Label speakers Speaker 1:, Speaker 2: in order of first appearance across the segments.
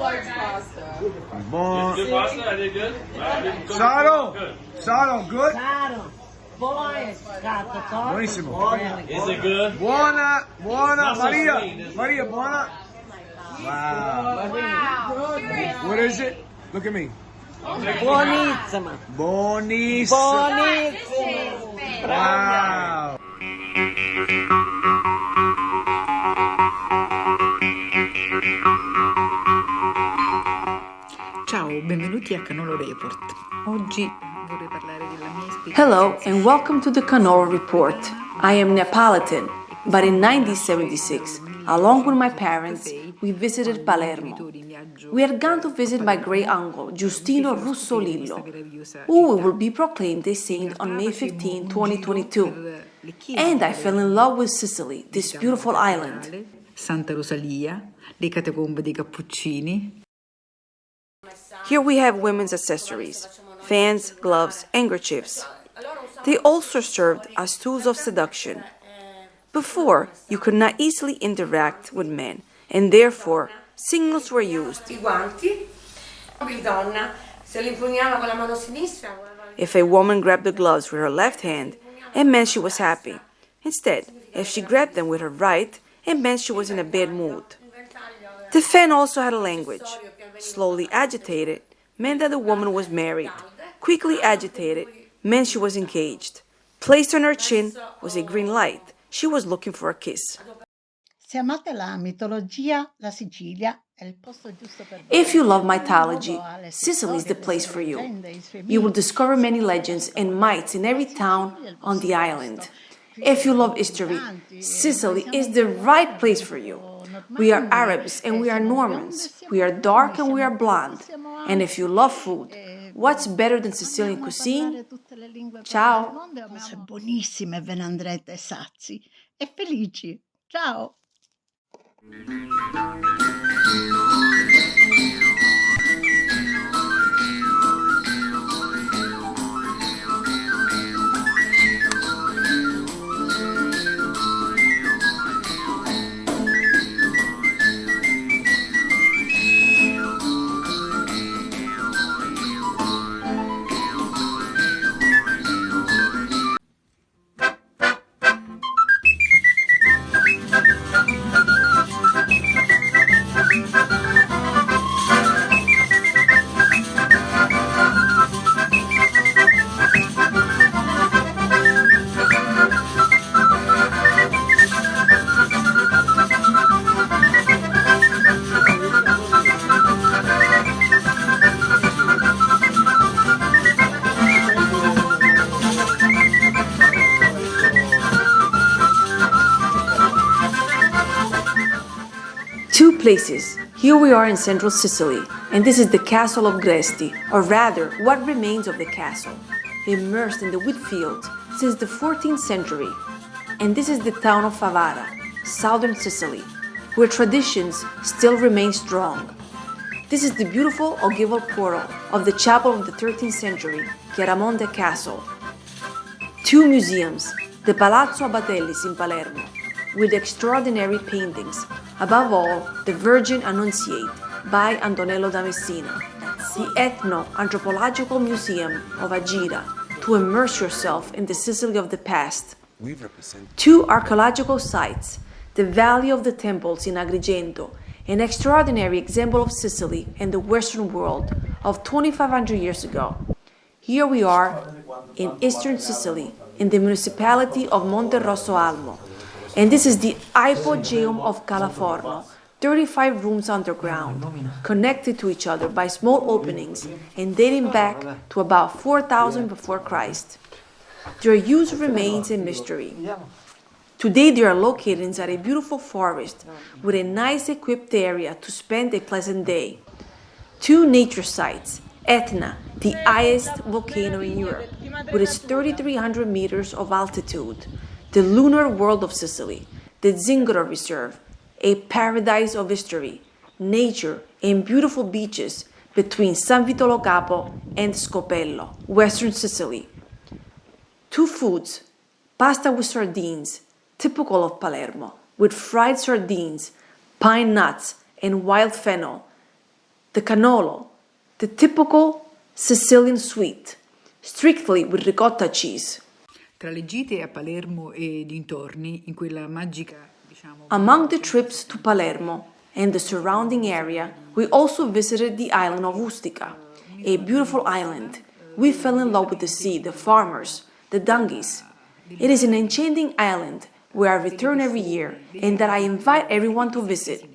Speaker 1: likes pasta.
Speaker 2: Good
Speaker 3: pasta? I did good?
Speaker 2: Saro, good?
Speaker 4: Caro, poi scatto torto.
Speaker 2: Buonissimo.
Speaker 3: Is it good?
Speaker 2: Buona,
Speaker 3: Not so
Speaker 2: Maria,
Speaker 3: sweet, is it?
Speaker 2: Maria, buona. Wow. What is it? Look at me.
Speaker 4: Buonissima.
Speaker 2: Buonissimo.
Speaker 4: Buonissima.
Speaker 2: Wow.
Speaker 5: Ciao, benvenuti a Cannolo Report. Oggi vorrei parlare della mia esperienza.
Speaker 6: Hello and welcome to the Cannolo Report. I am Neapolitan, but in 1976, along with my parents, we visited Palermo. We had gone to visit my great uncle, Giustino Russolillo, who will be proclaimed a saint on May 15, 2022. And I fell in love with Sicily, this beautiful island.
Speaker 5: Santa Rosalia, le catacombe dei Cappuccini.
Speaker 6: Here we have women's accessories, fans, gloves, handkerchiefs. They also served as tools of seduction. Before, you could not easily interact with men, and therefore, signals were used. If a woman grabbed the gloves with her left hand, it meant she was happy. Instead, if she grabbed them with her right, it meant she was in a bad mood. The fan also had a language. Slowly agitated meant that the woman was married. Quickly agitated meant she was engaged. Placed on her chin was a green light. She was looking for a kiss.
Speaker 7: Se amate la mitologia, la Sicilia è il posto giusto per voi.
Speaker 6: If you love mythology, Sicily is the place for you. You will discover many legends and myths in every town on the island. If you love history, Sicily is the right place for you. We are Arabs and we are Normans. We are dark and we are blonde. And if you love food, what's better than Sicilian cuisine? Ciao!
Speaker 7: Cose buonissime, ve ne andrete sazi e felici. Ciao!
Speaker 6: Two places. Here we are in central Sicily, and this is the castle of Gresti, or rather, what remains of the castle, immersed in the wheat fields since the 14th century. And this is the town of Favara, southern Sicily, where traditions still remain strong. This is the beautiful ogival portal of the chapel of the 13th century, Chiaramonte Castle. Two museums, the Palazzo Abatellis in Palermo, with extraordinary paintings, above all, the Virgin Annunciate by Antonello da Messina, the Ethno-Anthropological Museum of Agira, to immerse yourself in the Sicily of the past. Two archaeological sites, the Valley of the Temples in Agrigento, an extraordinary example of Sicily and the Western world of 2,500 years ago. Here we are in eastern Sicily, in the municipality of Monte Rosso Almo, and this is the Hypogeum of Calaforno, 35 rooms underground, connected to each other by small openings and dating back to about 4,000 before Christ. Their use remains a mystery. Today they are located inside a beautiful forest with a nice equipped area to spend a pleasant day. Two nature sites, Etna, the highest volcano in Europe, with its 3,300 meters of altitude, the lunar world of Sicily, the Zingaro Reserve, a paradise of history, nature, and beautiful beaches between San Vitolo Capo and Scopello, western Sicily. Two foods, pasta with sardines, typical of Palermo, with fried sardines, pine nuts, and wild fennel. the cannolo, the typical Sicilian sweet, strictly with ricotta cheese.
Speaker 5: Tra le gite a Palermo e dintorni, in quella magica,
Speaker 6: Among the trips to Palermo and the surrounding area, we also visited the island of Ustica, a beautiful island. We fell in love with the sea, the farmers, the donkeys. It is an enchanting island where I return every year and that I invite everyone to visit.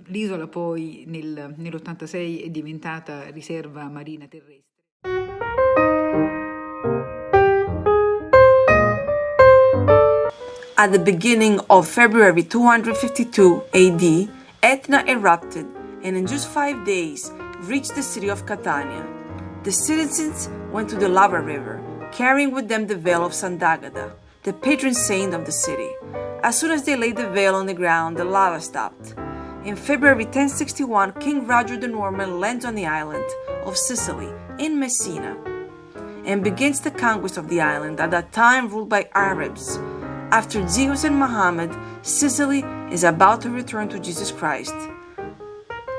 Speaker 5: L'isola poi nell'86 è diventata riserva marina terrestre.
Speaker 6: At the beginning of February 252 AD, Etna erupted and in just 5 days reached the city of Catania. The citizens went to the lava river, carrying with them the veil of Sant'Agata, the patron saint of the city. As soon as they laid the veil on the ground, the lava stopped. In February 1061, King Roger the Norman lands on the island of Sicily in Messina and begins the conquest of the island, at that time ruled by Arabs. After Zeus and Muhammad, Sicily is about to return to Jesus Christ.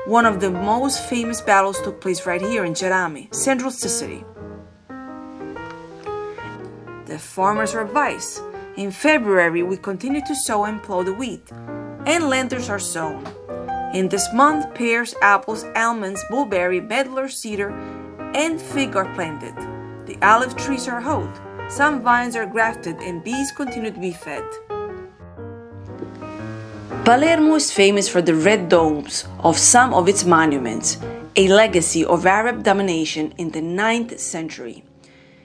Speaker 6: One of the most famous battles took place right here in Cerami, central Sicily. The farmers are advised. In February, we continue to sow and plow the wheat, and lanterns are sown. In this month, pears, apples, almonds, mulberry, medlar, cedar, and fig are planted. The olive trees are hoed. Some vines are grafted and bees continue to be fed. Palermo is famous for the red domes of some of its monuments, a legacy of Arab domination in the 9th century.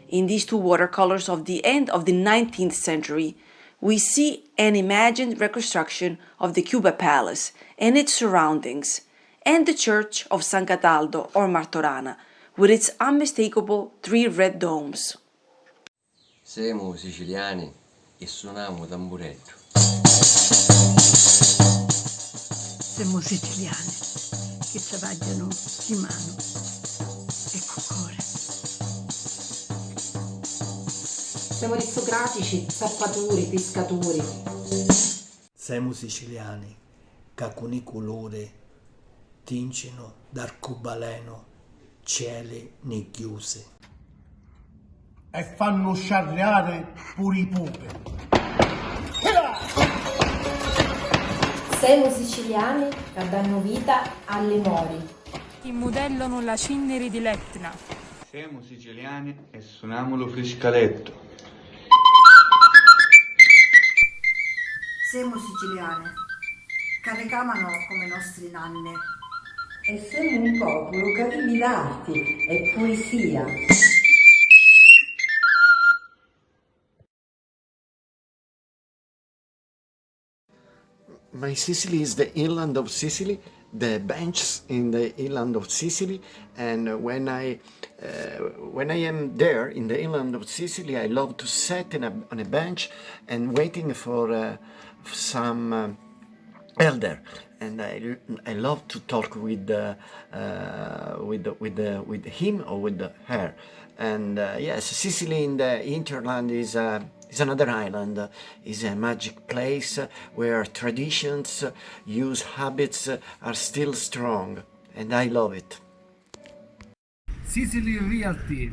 Speaker 6: In these two watercolors of the end of the 19th century, we see an imagined reconstruction of the Cuba Palace and its surroundings, and the church of San Cataldo or Martorana, with its unmistakable 3 red domes.
Speaker 1: Siamo siciliani e suoniamo tamburetto.
Speaker 7: Siamo siciliani che travagliano di mano e col cuore.
Speaker 8: Siamo aristocratici, zappatori, pescatori.
Speaker 9: Siamo siciliani, che con i colori tincono d'arcobaleno cieli nebbiosi.
Speaker 10: E fanno sciarriare pure i pupi.
Speaker 8: Siamo siciliani che danno vita alle mori.
Speaker 11: Che modellano la cenere dell'Etna.
Speaker 12: Siamo siciliani e suoniamo lo friscaletto.
Speaker 13: Siamo siciliani, che reclamano come i nostri nanni.
Speaker 4: E siamo un popolo che vive d'arte e poesia.
Speaker 14: My Sicily is the inland of Sicily, the benches in the inland of Sicily, and when I am there in the inland of Sicily, I love to sit on a bench and waiting for some elder, and I love to talk with him or with her. And yes, Sicily in the hinterland is another island, is a magic place where traditions, use habits are still strong, and I love it.
Speaker 15: Sicily Realty.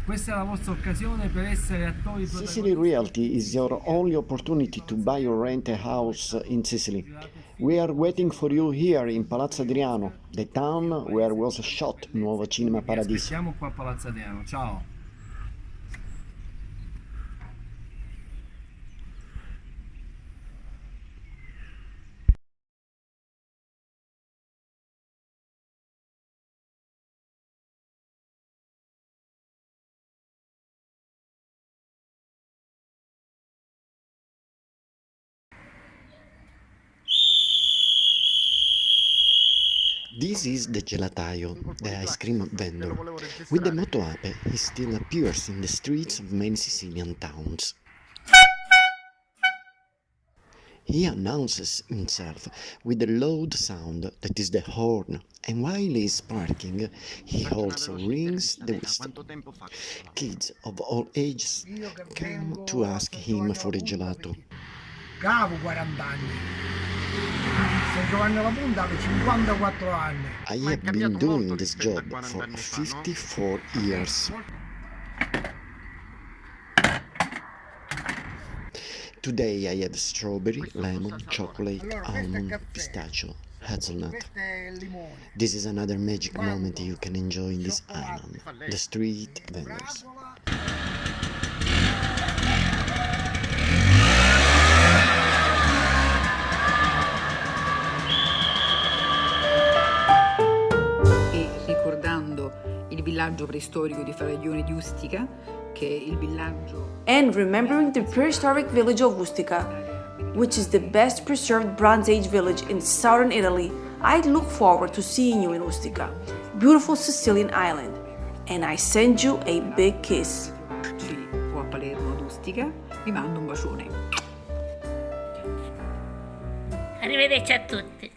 Speaker 15: Questa è la vostra occasione per essere attori protagonisti.
Speaker 16: Sicily Realty is your only opportunity to buy or rent a house in Sicily. We are waiting for you here in Palazzo Adriano, the town where was shot Nuovo Cinema Paradiso.
Speaker 15: Siamo qua a Palazzo Adriano, ciao!
Speaker 16: This is the gelataio, the ice cream vendor. With the moto ape, he still appears in the streets of many Sicilian towns. He announces himself with a loud sound that is the horn, and while he is parking, he also rings the whistle. Kids of all ages come to ask him for a gelato.
Speaker 10: Cavo 40 anni. Sto giocando alla punta da 54 anni.
Speaker 16: I have been doing this job for 54 years. Today I had strawberry, lemon, chocolate, almond, pistachio, hazelnut. This is another magic moment you can enjoy in this island, the street vendors.
Speaker 5: E ricordando il villaggio preistorico di Faraglione di Ustica, che è il villaggio...
Speaker 6: And remembering the prehistoric village of Ustica, which is the best preserved Bronze Age village in southern Italy, I look forward to seeing you in Ustica, beautiful Sicilian island, and I send you a big kiss.
Speaker 5: O a Palermo ad Ustica, vi mando un bacione.
Speaker 17: Arrivederci a tutti.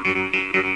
Speaker 18: Thank you.